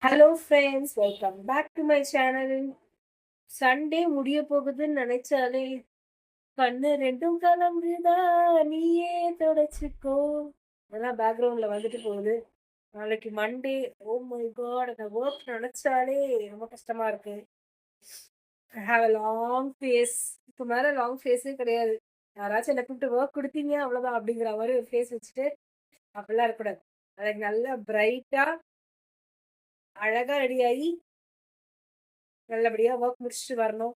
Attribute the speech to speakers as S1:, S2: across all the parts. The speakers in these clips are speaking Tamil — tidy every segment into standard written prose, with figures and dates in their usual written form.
S1: Hello friends, welcome back to my channel. Sunday முடிய போகுதுன்னு நினைச்சாலே கண்ணு ரெண்டும் கலங்குதா, நீயே தொடச்சிக்கோ. அதெல்லாம் பேக்ரவுண்ட்ல வந்துட்டு போகுது. நாளைக்கு மண்டே. ஓ மை காட், அந்த ஒர்க் நினைச்சாலே ரொம்ப கஷ்டமா இருக்கு. I have a long face. இப்போ மேல லாங் ஃபேஸே கிடையாது. யாராச்சும் என்ன கூப்பிட்டு ஒர்க் கொடுத்தீங்க அவ்வளோதான் அப்படிங்கிற மாதிரி ஒரு ஃபேஸ் வச்சுட்டு அப்படிலாம் இருக்கக்கூடாது. அதுக்கு நல்லா பிரைட்டா அழகா ரெடி ஆகி நல்லபடியா ஒர்க் முடிச்சுட்டு வரணும்.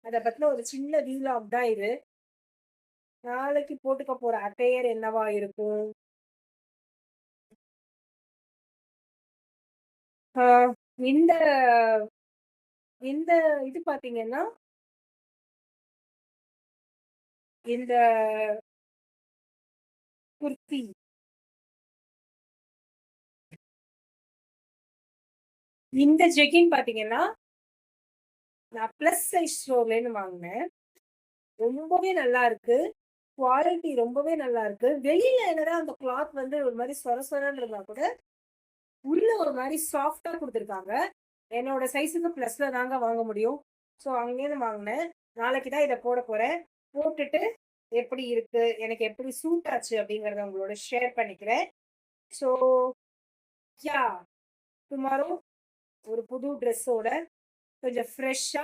S1: அத பத்தின ஒரு சின்ன வீலாக் தான் இது. நாளைக்கு போட்டுக்க போற அட்டையர் என்னவா இருக்கும்? ஆ இந்த இந்த இது பார்த்தீங்கன்னா, இந்த குர்த்தி, இந்த ஜெகின் பார்த்தீங்கன்னா, நான் பிளஸ் சைஸ் ஸ்டோர்லேருந்து வாங்குனேன். ரொம்பவே நல்லா இருக்கு. குவாலிட்டி ரொம்பவே நல்லா இருக்கு. வெளியில என்னதான் அந்த கிளாத் வந்து ஒரு மாரி சொர சொரன்னு இருந்தா கூட, உள்ள ஒரு மாரி சாஃப்ட்டா குடுத்துருக்காங்க. என்னோட சைஸுக்கு பிளஸ்ல தாங்க வாங்க முடியும். ஸோ அங்கேருந்து வாங்குனேன். நாளைக்கு தான் இத போட போறேன். போட்டுட்டு எப்படி இருக்கு? எனக்கு எப்படி சூட் ஆச்சு? அப்படிங்கிறத உங்களோட ஷேர் பண்ணிக்கிறேன். So yeah! டுமாரோ ஒரு புது ட்ரெஸ்ஸோட கொஞ்சம் ஃப்ரெஷ்ஷா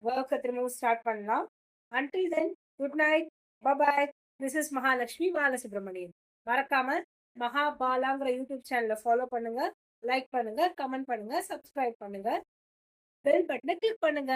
S1: வொர்க்க திரும்பவும் ஸ்டார்ட் பண்ணலாம். Until then good night. Bye. This is Mahalakshmi Balasubramanian. மறக்காம மகாபாலாங்கிற யூடியூப் சேனல ஃபாலோ பண்ணுங்க. லைக் பண்ணுங்க, கமெண்ட் பண்ணுங்க, சப்ஸ்கிரைப் பண்ணுங்க. பெல் பட்டன கிளிக் பண்ணுங்க.